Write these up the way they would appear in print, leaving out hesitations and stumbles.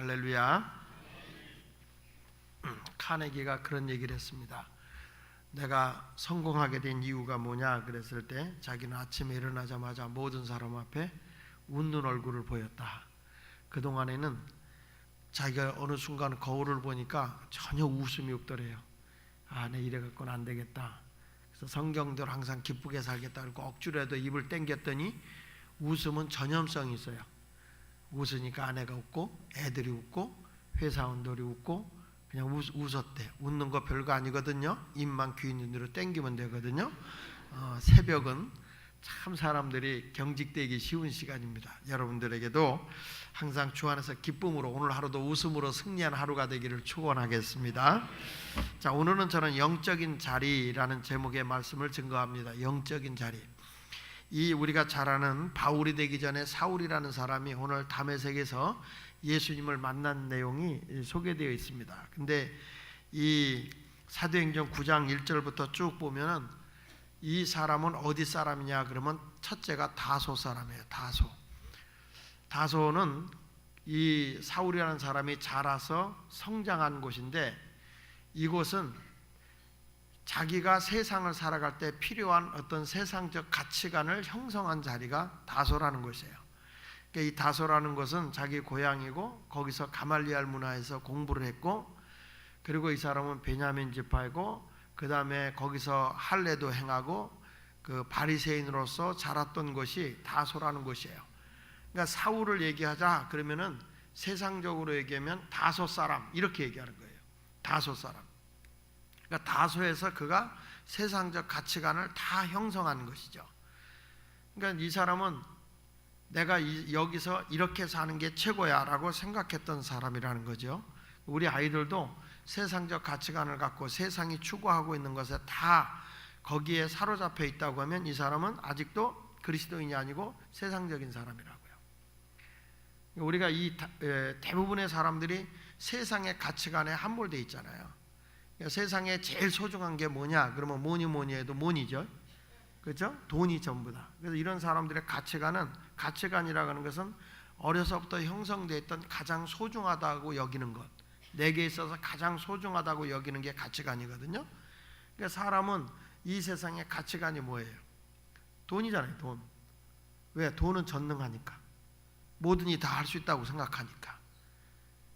할렐루야. 카네기가 그런 얘기를 했습니다. 내가 성공하게 된 이유가 뭐냐 그랬을 때 자기는 아침에 일어나자마자 모든 사람 앞에 웃는 얼굴을 보였다. 그동안에는 자기가 어느 순간 거울을 보니까 전혀 웃음이 없더래요. 내 이래 갖고는 안 되겠다. 그래서 성경대로 항상 기쁘게 살겠다 그러고 억지로라도 입을 땡겼더니 웃음은 전염성이 있어요. 웃으니까 아내가 웃고 애들이 웃고 회사원들이 웃고 그냥 웃었대. 웃는 거 별거 아니거든요. 입만 귀 눈으로 땡기면 되거든요. 새벽은 참 사람들이 경직되기 쉬운 시간입니다. 여러분들에게도 항상 주 안에서 기쁨으로 오늘 하루도 웃음으로 승리한 하루가 되기를 축원하겠습니다. 자, 오늘은 저는 영적인 자리라는 제목의 말씀을 증거합니다. 영적인 자리. 이 우리가 잘 아는 바울이 되기 전에 사울이라는 사람이 오늘 다메섹에서 예수님을 만난 내용이 소개되어 있습니다. 근데 이 사도행전 9장 1절부터 쭉 보면은 이 사람은 어디 사람이냐 그러면 첫째가 다소 사람이에요. 다소는 이 사울이라는 사람이 자라서 성장한 곳인데 이곳은 자기가 세상을 살아갈 때 필요한 어떤 세상적 가치관을 형성한 자리가 다소라는 곳이에요. 이 다소라는 것은 자기 고향이고 거기서 가말리알 문화에서 공부를 했고 그리고 이 사람은 베냐민 지파이고 그 다음에 거기서 할례도 행하고 그 바리새인으로서 자랐던 곳이 다소라는 곳이에요. 그러니까 사울을 얘기하자 그러면은 세상적으로 얘기하면 다소 사람 이렇게 얘기하는 거예요. 다소 사람. 그러니까 다소에서 그가 세상적 가치관을 다 형성하는 것이죠. 그러니까 이 사람은 내가 여기서 이렇게 사는 게 최고야 라고 생각했던 사람이라는 거죠. 우리 아이들도 세상적 가치관을 갖고 세상이 추구하고 있는 것에 다 거기에 사로잡혀 있다고 하면 이 사람은 아직도 그리스도인이 아니고 세상적인 사람이라고요. 우리가 이 대부분의 사람들이 세상의 가치관에 함몰되어 있잖아요. 세상에 제일 소중한 게 뭐냐 그러면 뭐니 해도 money죠. 그렇죠? 돈이 전부다. 그래서 이런 사람들의 가치관이라고 하는 것은 어려서부터 형성되어 있던 가장 소중하다고 여기는 것, 내게 있어서 가장 소중하다고 여기는 게 가치관이거든요. 그러니까 사람은 이 세상의 가치관이 뭐예요? 돈이잖아요. 돈. 왜? 돈은 전능하니까. 뭐든지 다 할 수 있다고 생각하니까.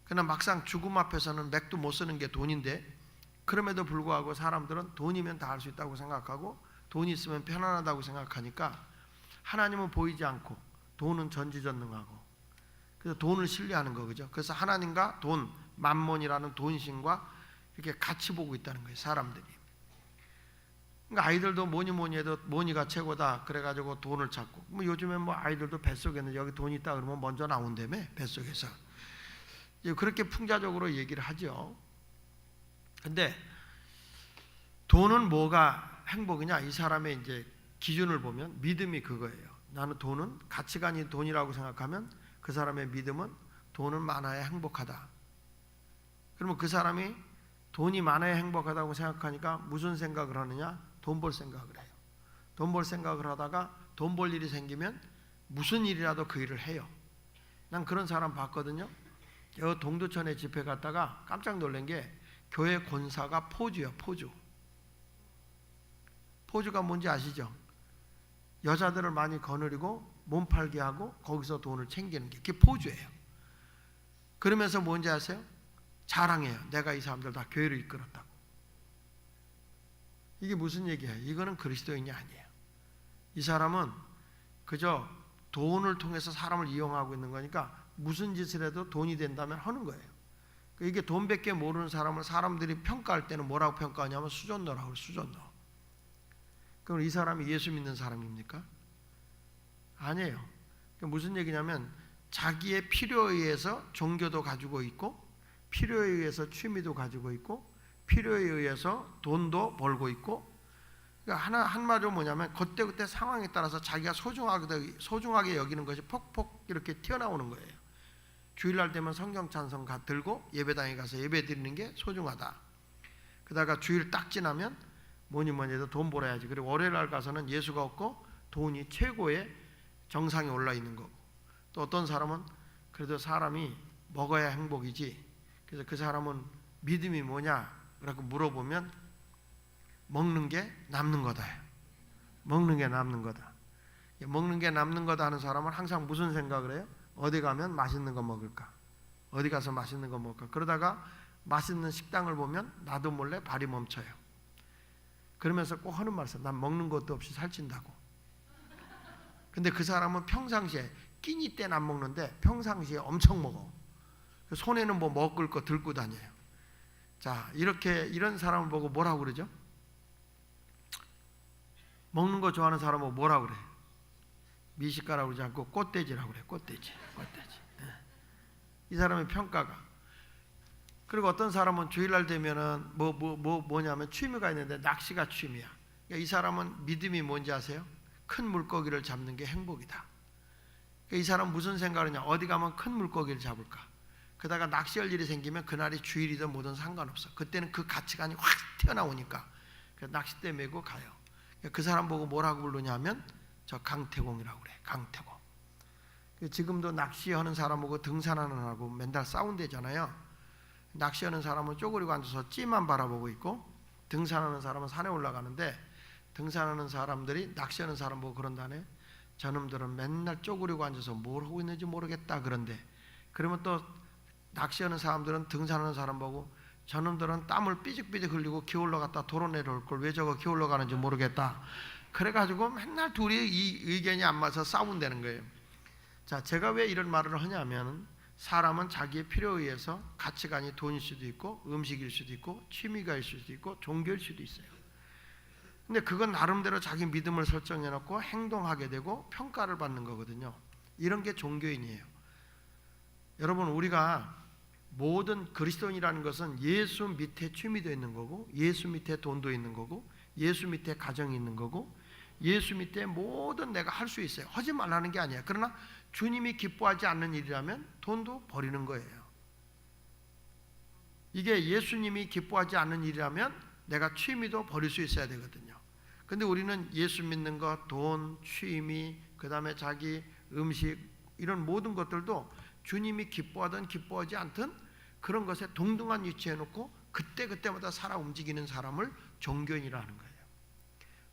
그러나 막상 죽음 앞에서는 맥도 못 쓰는 게 돈인데 그럼에도 불구하고 사람들은 돈이면 다 할 수 있다고 생각하고 돈이 있으면 편안하다고 생각하니까 하나님은 보이지 않고 돈은 전지전능하고 그래서 돈을 신뢰하는 거죠. 그래서 하나님과 돈, 만몬이라는 돈신과 이렇게 같이 보고 있다는 거예요. 사람들이. 그러니까 아이들도 뭐니 해도 뭐니가 최고다 그래가지고 돈을 찾고 뭐 요즘엔 뭐 아이들도 뱃속에는 여기 돈 있다 그러면 먼저 나온다며 뱃속에서 그렇게 풍자적으로 얘기를 하죠. 근데 돈은 뭐가 행복이냐? 이 사람의 이제 기준을 보면 믿음이 그거예요. 나는 돈은 가치관이 돈이라고 생각하면 그 사람의 믿음은 돈은 많아야 행복하다. 그러면 그 사람이 돈이 많아야 행복하다고 생각하니까 무슨 생각을 하느냐? 돈 벌 생각을 해요. 돈 벌 생각을 하다가 돈 벌 일이 생기면 무슨 일이라도 그 일을 해요. 난 그런 사람 봤거든요. 저 동두천에 집회 갔다가 깜짝 놀란 게 교회 권사가 포주예요. 포주가 뭔지 아시죠? 여자들을 많이 거느리고 몸 팔게 하고 거기서 돈을 챙기는 게 그게 포주예요. 그러면서 뭔지 아세요? 자랑해요. 내가 이 사람들 다 교회를 이끌었다고. 이게 무슨 얘기예요? 이거는 그리스도인이 아니에요. 이 사람은 그저 돈을 통해서 사람을 이용하고 있는 거니까 무슨 짓을 해도 돈이 된다면 하는 거예요. 이게 돈밖에 모르는 사람을 사람들이 평가할 때는 뭐라고 평가하냐면 수전노라고 해요. 수전노. 그럼 이 사람이 예수 믿는 사람입니까? 아니에요. 무슨 얘기냐면 자기의 필요에 의해서 종교도 가지고 있고 필요에 의해서 취미도 가지고 있고 필요에 의해서 돈도 벌고 있고 그러니까 한마디로 뭐냐면 그때그때 상황에 따라서 자기가 소중하게 여기는 것이 폭폭 이렇게 튀어나오는 거예요. 주일날 되면 성경 찬송 들고 예배당에 가서 예배 드리는 게 소중하다. 그러다가 주일 딱 지나면 뭐니 해도 돈 벌어야지. 그리고 월요일날 가서는 예수가 없고 돈이 최고의 정상에 올라 있는 거고 또 어떤 사람은 그래도 사람이 먹어야 행복이지. 그래서 그 사람은 믿음이 뭐냐? 라고 물어보면 먹는 게 남는 거다. 먹는 게 남는 거다. 먹는 게 남는 거다 하는 사람은 항상 무슨 생각을 해요? 어디 가면 맛있는 거 먹을까? 어디 가서 맛있는 거 먹을까? 그러다가 맛있는 식당을 보면 나도 몰래 발이 멈춰요. 그러면서 꼭 하는 말씀, 난 먹는 것도 없이 살찐다고. 근데 그 사람은 평상시에 끼니 때는 안 먹는데 평상시에 엄청 먹어. 손에는 뭐 먹을 거 들고 다녀요. 자, 이런 사람을 보고 뭐라고 그러죠? 먹는 거 좋아하는 사람은 뭐라고 그래? 미식가라고 그러지 않고 꽃돼지라고 그래. 꽃돼지. 이 사람의 평가가. 그리고 어떤 사람은 주일날 되면은 뭐냐면 취미가 있는데 낚시가 취미야. 그러니까 이 사람은 믿음이 뭔지 아세요? 큰 물고기를 잡는 게 행복이다. 그러니까 이 사람은 무슨 생각을 하냐? 어디 가면 큰 물고기를 잡을까? 그러다가 낚시할 일이 생기면 그날이 주일이든 뭐든 상관없어. 그때는 그 가치관이 확 튀어나오니까 낚싯대 메고 가요. 그러니까 그 사람 보고 뭐라고 부르냐면 저 강태공이라고 그래. 강태공. 지금도 낚시하는 사람하고 등산하는 사람하고 맨날 싸운대잖아요. 낚시하는 사람은 쪼그리고 앉아서 찌만 바라보고 있고, 등산하는 사람은 산에 올라가는데 등산하는 사람들이 낚시하는 사람 보고 그런다네. 저놈들은 맨날 쪼그리고 앉아서 뭘 하고 있는지 모르겠다 그런데, 그러면 또 낚시하는 사람들은 등산하는 사람 보고 저놈들은 땀을 삐죽삐죽 흘리고 기어올라 갔다 도로 내려올 걸 왜 저거 기어올라 가는지 모르겠다. 그래가지고 맨날 둘이 이 의견이 안 맞아서 싸운다는 거예요. 자, 제가 왜 이런 말을 하냐면, 사람은 자기의 필요에 의해서 가치관이 돈일 수도 있고 음식일 수도 있고 취미가일 수도 있고 종교일 수도 있어요. 근데 그건 나름대로 자기 믿음을 설정해 놓고 행동하게 되고 평가를 받는 거거든요. 이런 게 종교인이에요. 여러분, 우리가 모든 그리스도인이라는 것은 예수 밑에 취미도 있는 거고, 예수 밑에 돈도 있는 거고, 예수 밑에 가정이 있는 거고, 예수 밑에 모든 내가 할 수 있어요. 하지 말라는 게 아니야. 그러나 주님이 기뻐하지 않는 일이라면 돈도 버리는 거예요. 이게 예수님이 기뻐하지 않는 일이라면 내가 취미도 버릴 수 있어야 되거든요. 근데 우리는 예수 믿는 것, 돈, 취미, 그 다음에 자기 음식, 이런 모든 것들도 주님이 기뻐하든 기뻐하지 않든 그런 것에 동등한 위치해 놓고 그때그때마다 살아 움직이는 사람을 종교인이라 하는 거예요.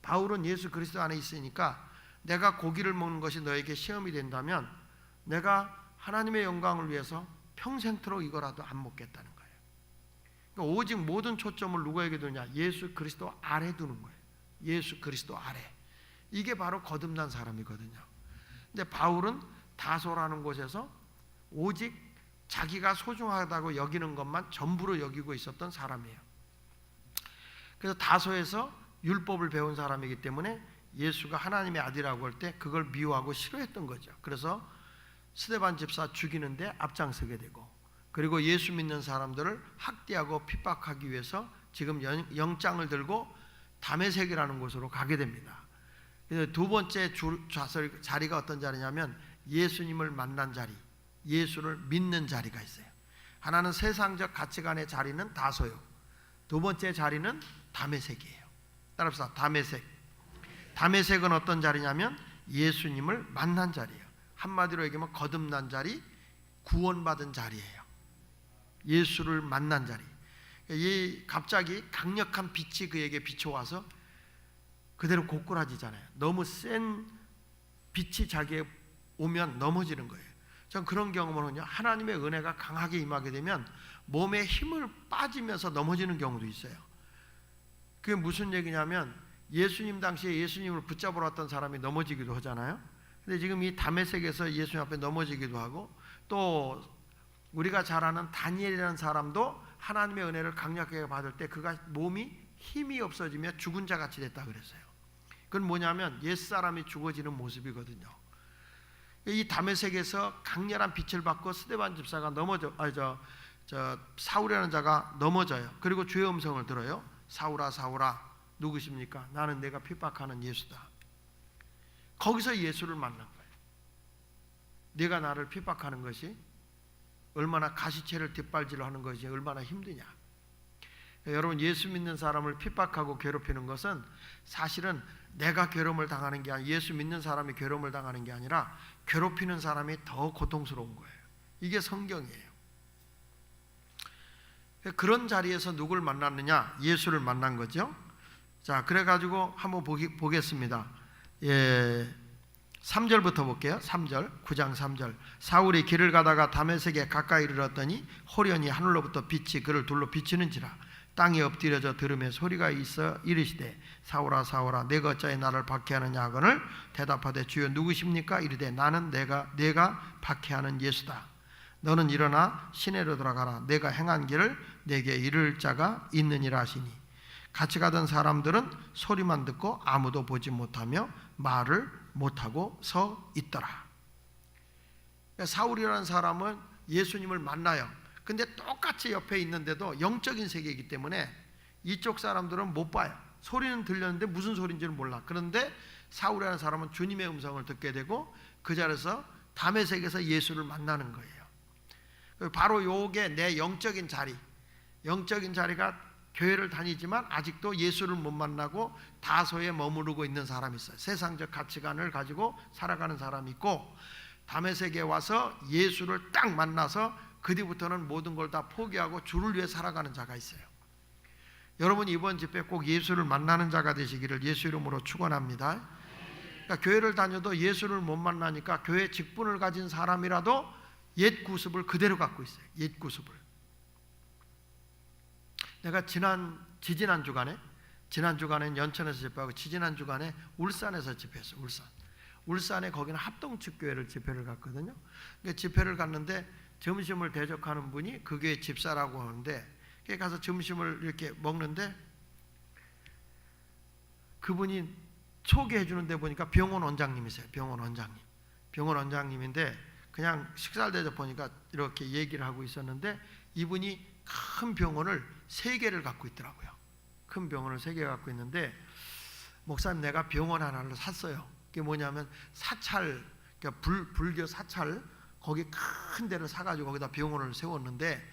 바울은 예수 그리스도 안에 있으니까 내가 고기를 먹는 것이 너에게 시험이 된다면 내가 하나님의 영광을 위해서 평생토록 이거라도 안 먹겠다는 거예요. 그러니까 오직 모든 초점을 누구에게 두냐? 예수 그리스도 아래 두는 거예요. 예수 그리스도 아래. 이게 바로 거듭난 사람이거든요. 근데 바울은 다소라는 곳에서 오직 자기가 소중하다고 여기는 것만 전부로 여기고 있었던 사람이에요. 그래서 다소에서 율법을 배운 사람이기 때문에 예수가 하나님의 아들이라고 할 때 그걸 미워하고 싫어했던 거죠. 그래서 스데반 집사 죽이는데 앞장서게 되고, 그리고 예수 믿는 사람들을 학대하고 핍박하기 위해서 지금 영장을 들고 다메섹이라는 곳으로 가게 됩니다. 그래서 두 번째 자리가 어떤 자리냐면 예수님을 만난 자리, 예수를 믿는 자리가 있어요. 하나는 세상적 가치관의 자리는 다소요. 두 번째 자리는 다메섹이에요. 따라합시다. 다메섹. 다메섹은 어떤 자리냐면 예수님을 만난 자리예요. 한마디로 얘기하면 거듭난 자리, 구원받은 자리예요. 예수를 만난 자리. 갑자기 강력한 빛이 그에게 비춰와서 그대로 고꾸라지잖아요. 너무 센 빛이 자기에 오면 넘어지는 거예요. 전 그런 경험을 하거든요. 하나님의 은혜가 강하게 임하게 되면 몸에 힘을 빠지면서 넘어지는 경우도 있어요. 그게 무슨 얘기냐면 예수님 당시에 예수님을 붙잡으러 왔던 사람이 넘어지기도 하잖아요. 근데 지금 이 다메섹에서 예수님 앞에 넘어지기도 하고, 또 우리가 잘 아는 다니엘이라는 사람도 하나님의 은혜를 강력하게 받을 때 그가 몸이 힘이 없어지며 죽은 자 같이 됐다 그랬어요. 그건 뭐냐면 옛사람이 죽어지는 모습이거든요. 이 다메섹에서 강렬한 빛을 받고 스데반 집사가 사울이라는 자가 넘어져요. 그리고 주의 음성을 들어요. 사울아 사울아 누구십니까? 나는 내가 핍박하는 예수다. 거기서 예수를 만난 거예요. 네가 나를 핍박하는 것이 얼마나 가시체를 뒷발질로 하는 것이 얼마나 힘드냐. 여러분, 예수 믿는 사람을 핍박하고 괴롭히는 것은 사실은 내가 괴로움을 당하는 게 아니라, 예수 믿는 사람이 괴로움을 당하는 게 아니라 괴롭히는 사람이 더 고통스러운 거예요. 이게 성경이에요. 그런 자리에서 누굴 만났느냐? 예수를 만난 거죠. 자, 그래가지고 한번 보겠습니다. 3절부터 볼게요. 3절, 9장 3절. 사울이 길을 가다가 다메섹에 가까이 이르렀더니 호련히 하늘로부터 빛이 그를 둘러 비치는지라. 땅에 엎드려져 들음에 소리가 있어 이르시되 사울아 사울아 내가 어찌하여 나를 박해하느냐 하거늘 대답하되 주여 누구십니까? 이르되 나는 내가 박해하는 예수다. 너는 일어나 시내로 돌아가라. 내가 행한 길을 내게 이를 자가 있느니라 하시니 같이 가던 사람들은 소리만 듣고 아무도 보지 못하며 말을 못하고 서 있더라. 그러니까 사울이라는 사람은 예수님을 만나요. 근데 똑같이 옆에 있는데도 영적인 세계이기 때문에 이쪽 사람들은 못 봐요. 소리는 들렸는데 무슨 소리인지는 몰라. 그런데 사울이라는 사람은 주님의 음성을 듣게 되고 그 자리에서 다메섹에서 예수를 만나는 거예요. 바로 요게 내 영적인 자리가 교회를 다니지만 아직도 예수를 못 만나고 다소에 머무르고 있는 사람이 있어요. 세상적 가치관을 가지고 살아가는 사람이 있고, 다메섹에 와서 예수를 딱 만나서 그 뒤부터는 모든 걸 다 포기하고 주를 위해 살아가는 자가 있어요. 여러분 이번 집회 꼭 예수를 만나는 자가 되시기를 예수 이름으로 축원합니다. 그러니까 교회를 다녀도 예수를 못 만나니까 교회 직분을 가진 사람이라도 옛 구습을 그대로 갖고 있어요. 옛 구습을. 내가 지지난 주간에 연천에서 집회하고 지지난 주간에 울산에서 집회했어요. 울산에 거기는 합동측교회를 집회를 갔거든요. 그러니까 집회를 갔는데 점심을 대접하는 분이 그 교회 집사라고 하는데, 가서 점심을 이렇게 먹는데 그분이 소개해 주는데 보니까 병원 원장님이세요. 병원 원장님인데 그냥 식사를 대접 보니까 이렇게 얘기를 하고 있었는데 이분이 큰 병원을 3개를 갖고 있더라고요. 큰 병원을 3개 갖고 있는데, 목사님 내가 병원 하나를 샀어요. 그게 뭐냐면 사찰, 그러니까 불교 사찰 거기 큰 데를 사가지고 거기다 병원을 세웠는데,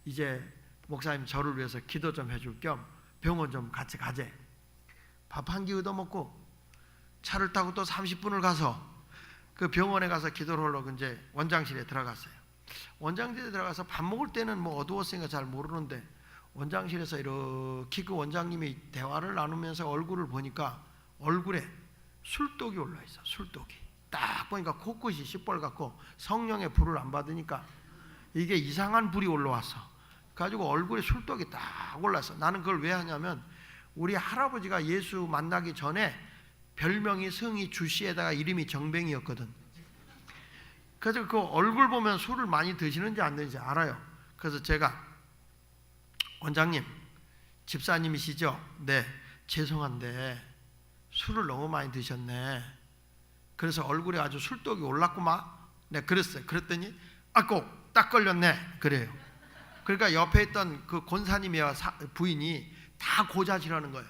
이제 목사님 저를 위해서 기도 좀 해줄 겸 병원 좀 같이 가재. 밥 한 끼 얻어먹고 차를 타고 또 30분을 가서 그 병원에 가서 기도를 하려고 이제 원장실에 들어갔어요. 원장실에 들어가서 밥 먹을 때는 뭐 어두웠으니까 잘 모르는데 원장실에서 이렇게 그 원장님이 대화를 나누면서 얼굴을 보니까 얼굴에 술독이 올라 있어. 술독이 딱 보니까 코끝이 시뻘겋고 성령의 불을 안 받으니까 이게 이상한 불이 올라왔어. 가지고 얼굴에 술독이 딱 올랐어. 나는 그걸 왜 하냐면 우리 할아버지가 예수 만나기 전에 별명이 성이 주씨에다가 이름이 정뱅이였거든. 그래서 그 얼굴 보면 술을 많이 드시는지 안 드시는지 알아요. 그래서 제가 원장님 집사님이시죠? 네. 죄송한데 술을 너무 많이 드셨네. 그래서 얼굴에 아주 술독이 올랐구만. 네, 그랬어요. 그랬더니 아고 딱 걸렸네. 그래요. 그러니까 옆에 있던 그 권사님이와 부인이 다 고자질하는 거예요.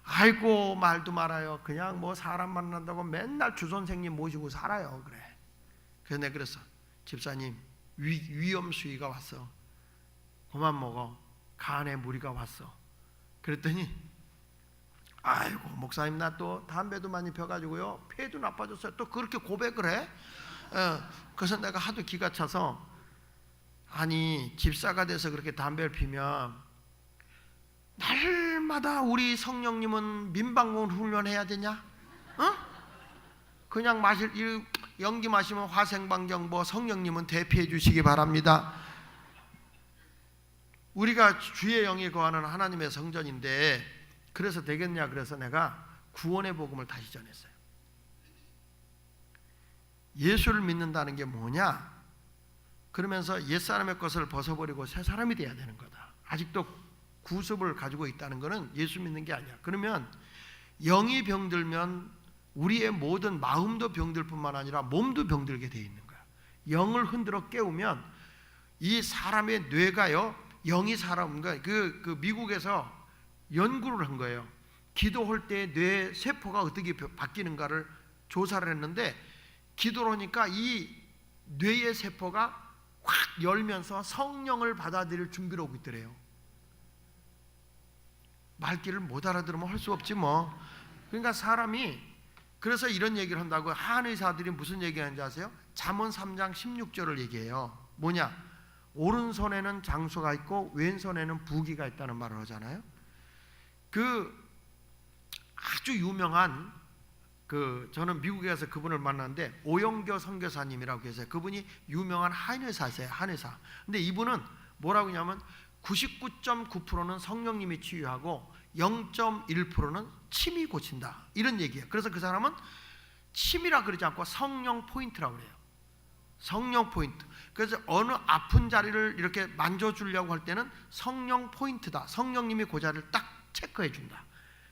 아이고 말도 말아요. 그냥 뭐 사람 만난다고 맨날 주선생님 모시고 살아요. 그래. 그래서 내가 그랬어. 집사님 위험 수위가 왔어. 그만 먹어. 간에 무리가 왔어. 그랬더니 아이고 목사님 나 또 담배도 많이 펴가지고요 폐도 나빠졌어요. 또 그렇게 고백을 해. 그래서 내가 하도 기가 차서, 아니 집사가 돼서 그렇게 담배를 피면 날마다 우리 성령님은 민방공 훈련해야 되냐? 그냥 연기 마시면 화생방정보, 성령님은 대피해 주시기 바랍니다. 우리가 주의 영이 거하는 하나님의 성전인데 그래서 되겠냐? 그래서 내가 구원의 복음을 다시 전했어요. 예수를 믿는다는 게 뭐냐? 그러면서 옛사람의 것을 벗어버리고 새 사람이 돼야 되는 거다. 아직도 구습을 가지고 있다는 것은 예수 믿는 게 아니야. 그러면 영이 병들면 우리의 모든 마음도 병들 뿐만 아니라 몸도 병들게 돼 있는 거야. 영을 흔들어 깨우면 이 사람의 뇌가요, 영이 사람인가 그 미국에서 연구를 한 거예요. 기도할 때 뇌 세포가 어떻게 바뀌는가를 조사를 했는데, 기도를 하니까 이 뇌의 세포가 확 열면서 성령을 받아들일 준비를 하고 있더래요. 말귀를 못 알아들으면 할 수 없지 뭐. 그러니까 사람이, 그래서 이런 얘기를 한다고. 한의사들이 무슨 얘기하는지 아세요? 잠언 3장 16절을 얘기해요. 뭐냐? 오른손에는 장수가 있고 왼손에는 부귀가 있다는 말을 하잖아요. 그 아주 유명한 저는 미국에 가서 그분을 만났는데 오영교 선교사님이라고 계세요. 그분이 유명한 한의사세요. 한의사. 근데 이분은 뭐라고 하냐면 99.9%는 성령님이 치유하고 0.1%는 침이 고친다, 이런 얘기예요. 그래서 그 사람은 침이라 그러지 않고 성령 포인트라고 그래요. 성령 포인트. 그래서 어느 아픈 자리를 이렇게 만져주려고 할 때는 성령 포인트다, 성령님이 그 자리를 딱 체크해 준다.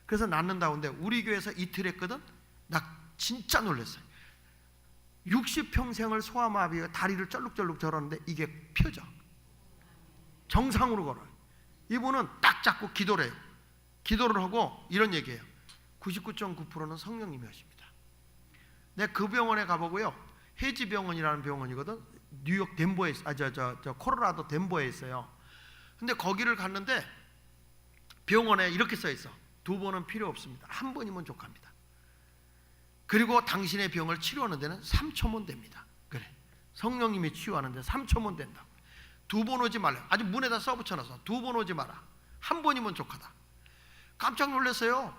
그래서 낫는다고 하는데 우리 교회에서 이틀 했거든. 나 진짜 놀랐어요. 60평생을 소아마비가 다리를 쩔룩쩔룩 저러는데 이게 펴져. 정상으로 걸어요. 이분은 딱 잡고 기도를 해요. 기도를 하고 이런 얘기해요. 99.9%는 성령님이 하십니다. 내가 그 병원에 가보고요. 해지병원이라는 병원이거든. 뉴욕 덴버에, 콜로라도 덴버에 있어요. 근데 거기를 갔는데 병원에 이렇게 써 있어. 2번은 필요 없습니다. 1번이면 족합니다. 그리고 당신의 병을 치료하는 데는 3초면 됩니다. 그래. 성령님이 치유하는 데 3초면 된다고. 2번 오지 말라. 아주 문에다 써붙여놨어. 2번 오지 마라. 1번이면 족하다. 깜짝 놀랐어요.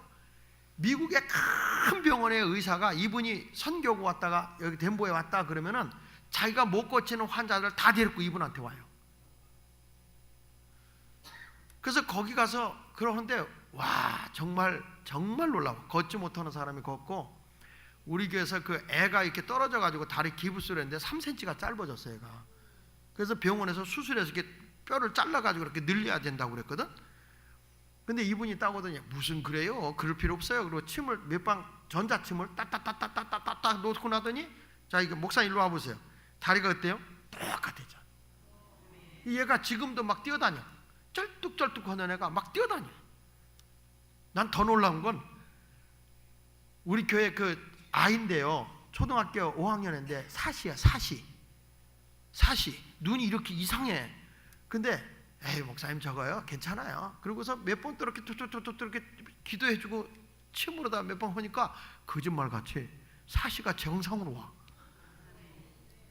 미국의 큰 병원의 의사가 이분이 선교고 왔다가 여기 덴버에 왔다 그러면은 자기가 못 고치는 환자들 다 데리고 이분한테 와요. 그래서 거기 가서 그러는데 와, 정말 놀라워. 걷지 못하는 사람이 걷고, 우리 교회에서 그 애가 이렇게 떨어져 가지고 다리 기부스를 했는데 3cm가 짧아졌어요, 애가. 그래서 병원에서 수술해서 이렇게 뼈를 잘라 가지고 이렇게 늘려야 된다고 그랬거든. 근데 이분이 따고더니 무슨 그래요? 그럴 필요 없어요. 그리고 침을 몇 방 전자침을 따따따따따따따 놓고 나더니, 자, 이거 목사 일로 와 보세요. 다리가 어때요? 똑같아져. 얘가 지금도 막 뛰어다녀. 쩔뚝쩔뚝 하는 애가 막 뛰어다녀. 난 더 놀라운 건 우리 교회 그 아이인데요, 초등학교 5학년인데 사시야. 사시. 눈이 이렇게 이상해. 근데 에이, 목사님 저거요 괜찮아요. 그러고서 몇 번 또 이렇게 툭툭툭툭 이렇게 기도해주고 침으로다 몇 번 하니까 거짓말같이 사시가 정상으로 와.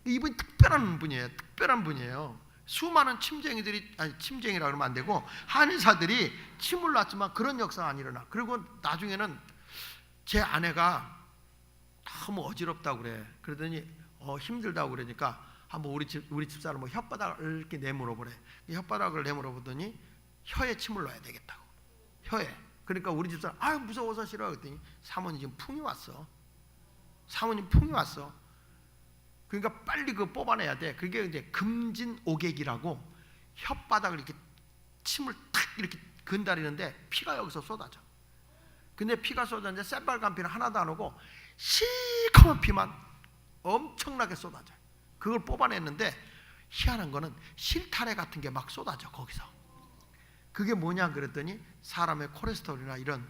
이분이 특별한 분이에요. 수많은 침쟁이들이, 아니 침쟁이라 그러면 안 되고 한의사들이 침을 놨지만 그런 역사가 안 일어나. 그리고 나중에는 제 아내가 너무 어지럽다고 그래. 그러더니 힘들다고 그러니까 한번 우리 집사람 뭐 혓바닥을 이렇게 내물어 보래. 혓바닥을 내물어 보더니 혀에 침을 넣어야 되겠다고. 혀에. 그러니까 우리 집사람 아유 무서워서 싫어 그랬더니 사모님 지금 풍이 왔어. 사모님 풍이 왔어. 그러니까 빨리 그거 뽑아내야 돼. 그게 이제 금진오객이라고 혓바닥을 이렇게 침을 탁 이렇게 건드리는데 피가 여기서 쏟아져. 근데 피가 쏟아지는데 새빨간 피는 하나도 안 오고 시커먼 피만 엄청나게 쏟아져. 그걸 뽑아냈는데 희한한 거는 실타래 같은 게 막 쏟아져 거기서. 그게 뭐냐 그랬더니 사람의 콜레스테롤이나 이런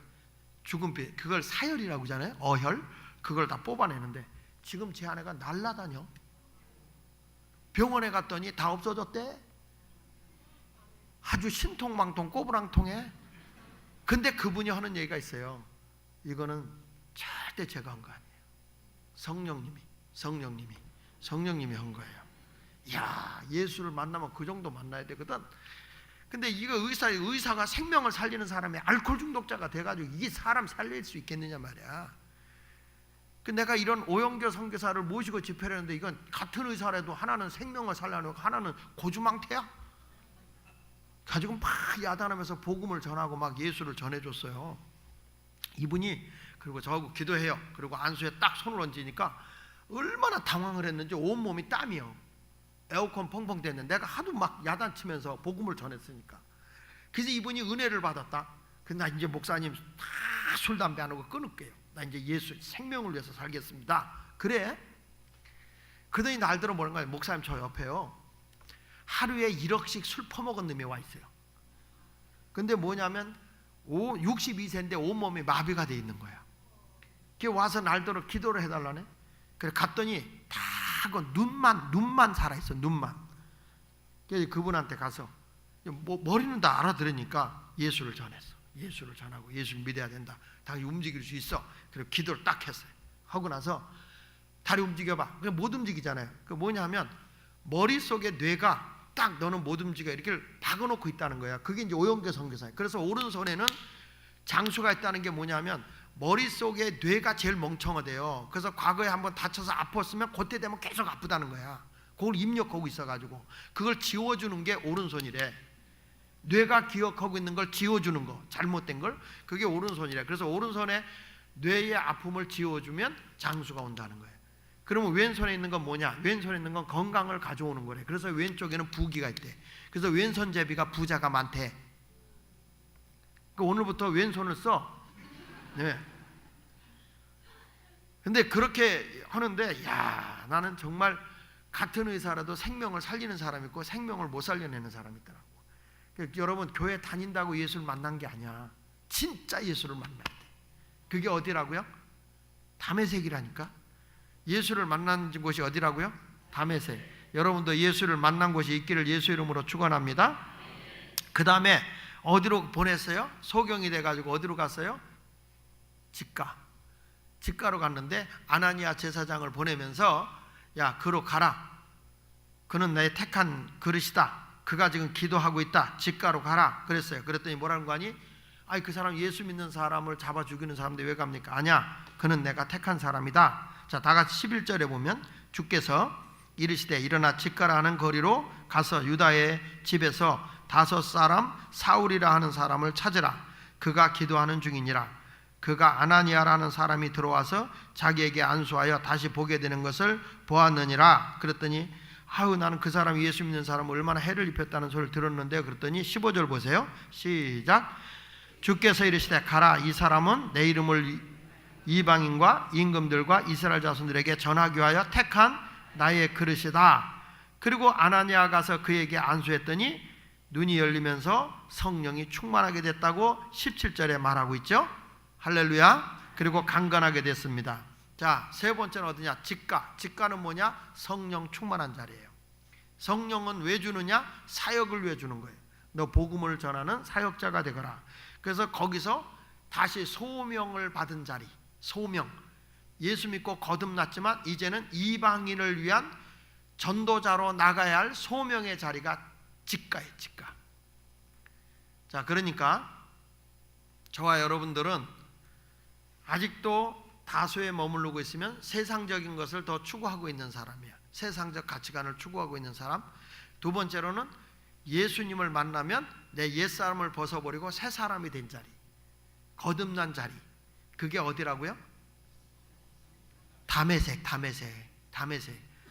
죽은 피, 그걸 사혈이라고 하잖아요. 어혈. 그걸 다 뽑아내는데 지금 제 아내가 날라다녀. 병원에 갔더니 다 없어졌대. 아주 신통망통 꼬부랑통해. 근데 그분이 하는 얘기가 있어요. 이거는 절대 제가 한 거 아니에요. 성령님이 한 거예요. 이야, 예수를 만나면 그 정도 만나야 되거든. 근데 이거 의사가 생명을 살리는 사람이 알코올 중독자가 돼가지고 이게 사람 살릴 수 있겠느냐 말이야. 그 내가 이런 오영교 선교사를 모시고 집회를 했는데 이건 같은 의사라도 하나는 생명을 살려놓고 하나는 고주망태야. 가지고 막 야단하면서 복음을 전하고 막 예수를 전해줬어요. 이분이 그리고 저하고 기도해요. 그리고 안수에 딱 손을 얹으니까 얼마나 당황을 했는지 온몸이 땀이요. 에어컨 펑펑 됐는데 내가 하도 막 야단치면서 복음을 전했으니까. 그래서 이분이 은혜를 받았다. 근데 나 이제 목사님 다 술 담배 안 하고 끊을게요. 나 이제 예수 생명을 위해서 살겠습니다. 그래? 그러더니 날들어 뭐는 거예요. 목사님 저 옆에요. 하루에 1억씩 술 퍼먹은 놈이 와 있어요. 근데 뭐냐면 62세인데 온몸이 마비가 돼 있는 거야. 걔 와서 날들어 기도를 해달라네. 그래 갔더니 다 그 눈만 살아있어. 눈만. 그래서 그분한테 가서 머리는 다 알아들으니까 예수를 전했어. 예수를 전하고 예수를 믿어야 된다. 당연히 움직일 수 있어. 그리고 기도를 딱 했어요. 하고 나서 다리 움직여봐. 그냥 못 움직이잖아요. 그 뭐냐면 머릿속에 뇌가 딱 너는 못 움직여 이렇게 박아놓고 있다는 거야. 그게 이제 오영재 선교사예요. 그래서 오른손에는 장수가 있다는 게 뭐냐면 머릿속에 뇌가 제일 멍청하대요. 그래서 과거에 한번 다쳐서 아팠으면 그때 되면 계속 아프다는 거야. 그걸 입력하고 있어가지고 그걸 지워주는 게 오른손이래. 뇌가 기억하고 있는 걸 지워주는 거, 잘못된 걸, 그게 오른손이래. 그래서 오른손에 뇌의 아픔을 지워주면 장수가 온다는 거예요. 그러면 왼손에 있는 건 뭐냐? 왼손에 있는 건 건강을 가져오는 거래. 그래서 왼쪽에는 부기가 있대. 그래서 왼손잡이가 부자가 많대. 그러니까 오늘부터 왼손을 써. 네. 근데 그렇게 하는데, 야, 나는 정말 같은 의사라도 생명을 살리는 사람이 있고 생명을 못 살려내는 사람이 있더라고. 그러니까 여러분, 교회 다닌다고 예수를 만난 게 아니야. 진짜 예수를 만나야 돼. 그게 어디라고요? 다메섹이라니까. 예수를 만난 곳이 어디라고요? 다메섹. 여러분도 예수를 만난 곳이 있기를 예수 이름으로 축원합니다. 그 다음에 어디로 보냈어요? 소경이 돼가지고 어디로 갔어요? 직가로 갔는데 아나니아 제사장을 보내면서 야, 그로 가라. 그는 내 택한 그릇이다. 그가 지금 기도하고 있다. 직가로 가라. 그랬어요. 그랬더니 뭐라는 거 아니? 아니, 그 사람 예수 믿는 사람을 잡아 죽이는 사람인데 왜 갑니까? 아니야, 그는 내가 택한 사람이다. 자, 다 같이 11절에 보면 주께서 이르시되 일어나 직가라 하는 거리로 가서 유다의 집에서 5 사람 사울이라 하는 사람을 찾으라. 그가 기도하는 중이니라. 그가 아나니아라는 사람이 들어와서 자기에게 안수하여 다시 보게 되는 것을 보았느니라. 그랬더니 아유, 나는 그 사람이 예수 믿는 사람을 얼마나 해를 입혔다는 소리를 들었는데요. 그랬더니 15절 보세요. 시작. 주께서 이르시되 가라. 이 사람은 내 이름을 이방인과 임금들과 이스라엘 자손들에게 전하기 위하여 택한 나의 그릇이다. 그리고 아나니아 가서 그에게 안수했더니 눈이 열리면서 성령이 충만하게 됐다고 17절에 말하고 있죠. 할렐루야. 그리고 강건하게 됐습니다. 자, 세 번째는 어디냐? 직가는 뭐냐? 성령 충만한 자리예요. 성령은 왜 주느냐? 사역을 위해 주는 거예요. 너 복음을 전하는 사역자가 되거라. 그래서 거기서 다시 소명을 받은 자리, 소명. 예수 믿고 거듭났지만 이제는 이방인을 위한 전도자로 나가야 할 소명의 자리가 직가예요. 직가. 자, 그러니까 저와 여러분들은 아직도 다소에 머무르고 있으면 세상적인 것을 더 추구하고 있는 사람이야. 세상적 가치관을 추구하고 있는 사람. 두 번째로는 예수님을 만나면 내 옛사람을 벗어버리고 새 사람이 된 자리, 거듭난 자리. 그게 어디라고요? 다메섹.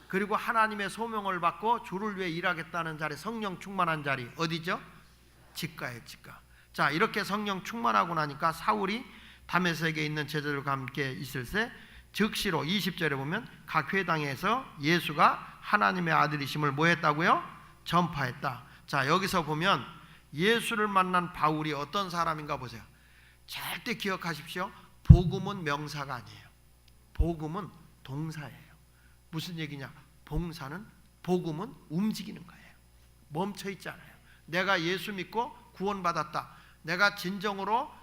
그리고 하나님의 소명을 받고 주를 위해 일하겠다는 자리, 성령 충만한 자리. 어디죠? 직가예요. 직가. 자, 이렇게 성령 충만하고 나니까 사울이 다메섹에 있는 제자들과 함께 있을 때 즉시로 20절에 보면 각 회당에서 예수가 하나님의 아들이심을 뭐 했다고요? 전파했다. 자, 여기서 보면 예수를 만난 바울이 어떤 사람인가 보세요. 절대 기억하십시오. 복음은 명사가 아니에요. 복음은 동사예요. 무슨 얘기냐? 복음은 움직이는 거예요. 멈춰 있지 않아요. 내가 예수 믿고 구원받았다. 내가 진정으로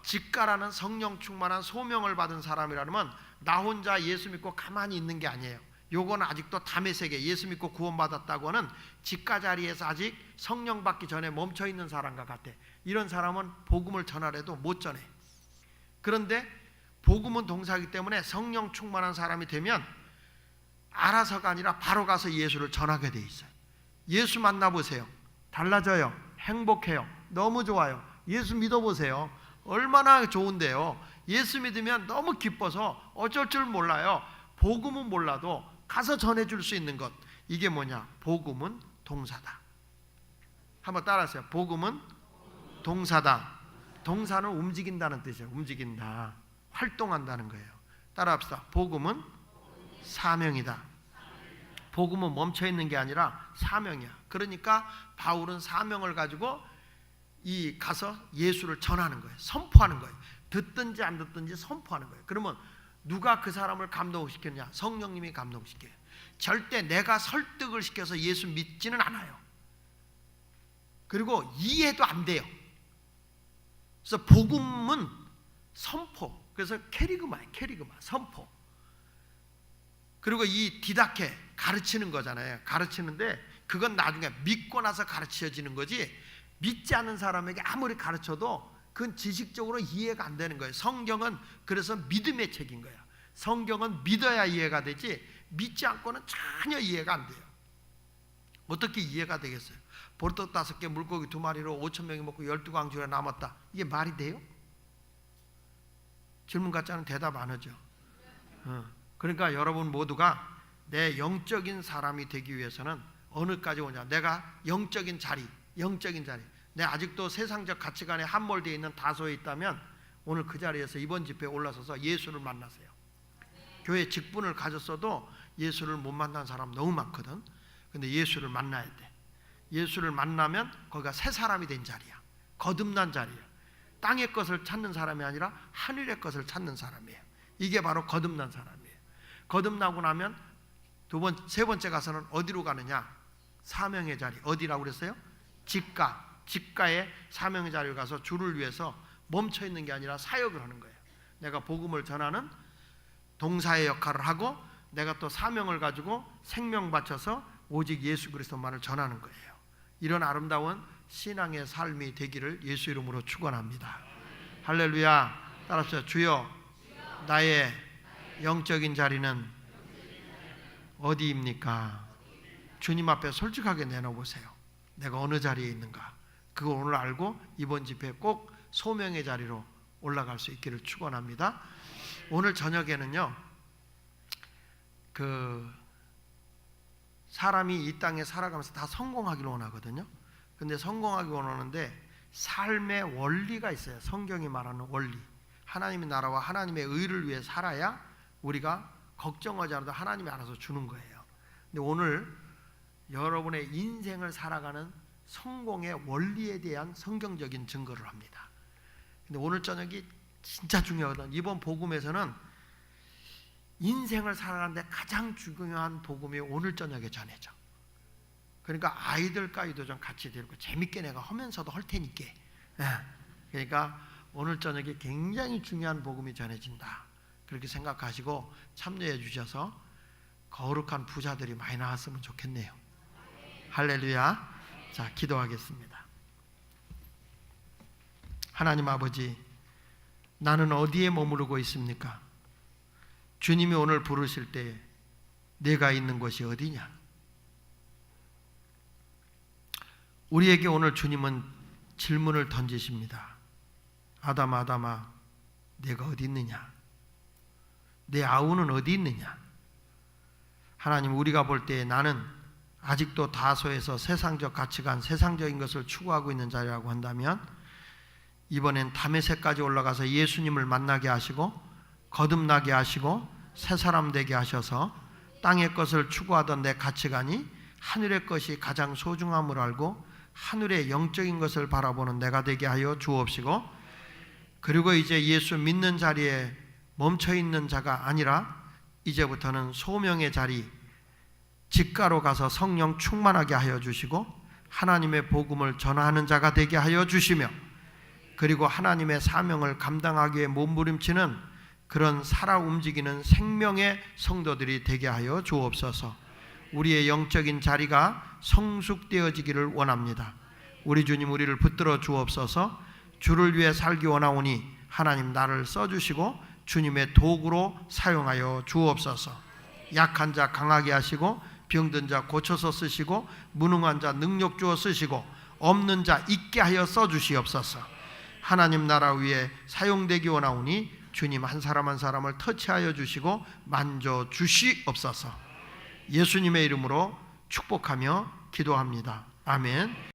직가라는 성령 충만한 소명을 받은 사람이라면 나 혼자 예수 믿고 가만히 있는 게 아니에요. 요거는 아직도 다메섹에 예수 믿고 구원받았다고 하는 직가 자리에서 아직 성령 받기 전에 멈춰 있는 사람과 같아. 이런 사람은 복음을 전하래도 못 전해. 그런데 복음은 동사이기 때문에 성령 충만한 사람이 되면 알아서가 아니라 바로 가서 예수를 전하게 돼 있어요. 예수 만나보세요. 달라져요. 행복해요. 너무 좋아요. 예수 믿어보세요. 얼마나 좋은데요. 예수 믿으면 너무 기뻐서 어쩔 줄 몰라요. 복음은 몰라도 가서 전해줄 수 있는 것. 이게 뭐냐? 복음은 동사다. 한번 따라하세요. 복음은 동사다. 동사는 움직인다는 뜻이에요. 움직인다. 활동한다는 거예요. 따라합시다. 복음은 사명이다. 복음은 멈춰있는 게 아니라 사명이야. 그러니까 바울은 사명을 가지고 가서 예수를 전하는 거예요. 선포하는 거예요. 듣든지 안 듣든지 선포하는 거예요. 그러면 누가 그 사람을 감동시켰냐? 성령님이 감동시켜요. 절대 내가 설득을 시켜서 예수 믿지는 않아요. 그리고 이해도 안 돼요. 그래서 복음은 선포. 그래서 캐리그마예요. 캐리그마. 선포. 그리고 이 디다케 가르치는 거잖아요. 가르치는데 그건 나중에 믿고 나서 가르쳐지는 거지, 믿지 않는 사람에게 아무리 가르쳐도 그건 지식적으로 이해가 안 되는 거예요. 성경은 그래서 믿음의 책인 거예요. 성경은 믿어야 이해가 되지 믿지 않고는 전혀 이해가 안 돼요. 어떻게 이해가 되겠어요? 보리떡 5개 물고기 2마리로 5,000명이 먹고 12광주가 남았다. 이게 말이 돼요? 질문 같지않은 대답 안 하죠. 그러니까 여러분 모두가 내 영적인 사람이 되기 위해서는 어느까지 오냐? 내가 영적인 자리. 내 아직도 세상적 가치관에 함몰되어 있는 다소에 있다면 오늘 그 자리에서 이번 집회에 올라서서 예수를 만나세요. 교회 직분을 가졌어도 예수를 못 만난 사람 너무 많거든. 근데 예수를 만나야 돼. 예수를 만나면 거기가 새 사람이 된 자리야. 거듭난 자리야. 땅의 것을 찾는 사람이 아니라 하늘의 것을 찾는 사람이에요. 이게 바로 거듭난 사람이에요. 거듭나고 나면 세 번째 가서는 어디로 가느냐? 사명의 자리. 어디라고 그랬어요? 직가의 사명의 자리에 가서 주를 위해서 멈춰 있는 게 아니라 사역을 하는 거예요. 내가 복음을 전하는 동사의 역할을 하고 내가 또 사명을 가지고 생명 바쳐서 오직 예수 그리스도만을 전하는 거예요. 이런 아름다운 신앙의 삶이 되기를 예수 이름으로 축원합니다. 할렐루야. 따라합시다. 주여, 나의 영적인 자리는 어디입니까? 주님 앞에 솔직하게 내놓으세요. 내가 어느 자리에 있는가? 그걸 오늘 알고 이번 집회에 꼭 소명의 자리로 올라갈 수 있기를 축원합니다. 오늘 저녁에는요, 사람이 이 땅에 살아가면서 다 성공하기를 원하거든요. 근데 성공하기 원하는데 삶의 원리가 있어요. 성경이 말하는 원리. 하나님의 나라와 하나님의 의를 위해 살아야 우리가 걱정하지 않아도 하나님이 알아서 주는 거예요. 근데 오늘 여러분의 인생을 살아가는 성공의 원리에 대한 성경적인 증거를 합니다. 근데 오늘 저녁이 진짜 중요하거든. 이번 복음에서는 인생을 살아가는데 가장 중요한 복음이 오늘 저녁에 전해져. 그러니까 아이들까지도 좀 같이 데리고 재밌게 내가 하면서도 할 테니까. 그러니까 오늘 저녁에 굉장히 중요한 복음이 전해진다. 그렇게 생각하시고 참여해 주셔서 거룩한 부자들이 많이 나왔으면 좋겠네요. 할렐루야. 자, 기도하겠습니다. 하나님 아버지, 나는 어디에 머무르고 있습니까? 주님이 오늘 부르실 때 내가 있는 곳이 어디냐? 우리에게 오늘 주님은 질문을 던지십니다. 아담아, 아담아, 내가 어디 있느냐? 내 아우는 어디 있느냐? 하나님, 우리가 볼 때 나는 아직도 다소에서 세상적 가치관, 세상적인 것을 추구하고 있는 자리라고 한다면 이번엔 다메섹까지 올라가서 예수님을 만나게 하시고 거듭나게 하시고 새 사람 되게 하셔서 땅의 것을 추구하던 내 가치관이 하늘의 것이 가장 소중함을 알고 하늘의 영적인 것을 바라보는 내가 되게 하여 주옵시고, 그리고 이제 예수 믿는 자리에 멈춰 있는 자가 아니라 이제부터는 소명의 자리, 직가로 가서 성령 충만하게 하여 주시고 하나님의 복음을 전하는 자가 되게 하여 주시며, 그리고 하나님의 사명을 감당하기 위해 몸부림치는 그런 살아 움직이는 생명의 성도들이 되게 하여 주옵소서. 우리의 영적인 자리가 성숙되어지기를 원합니다. 우리 주님, 우리를 붙들어 주옵소서. 주를 위해 살기 원하오니 하나님 나를 써주시고 주님의 도구로 사용하여 주옵소서. 약한 자 강하게 하시고 병든 자 고쳐서 쓰시고 무능한 자 능력 주어 쓰시고 없는 자 있게 하여 써주시옵소서. 하나님 나라 위에 사용되기 원하오니 주님 한 사람 한 사람을 터치하여 주시고 만져 주시옵소서. 예수님의 이름으로 축복하며 기도합니다. 아멘.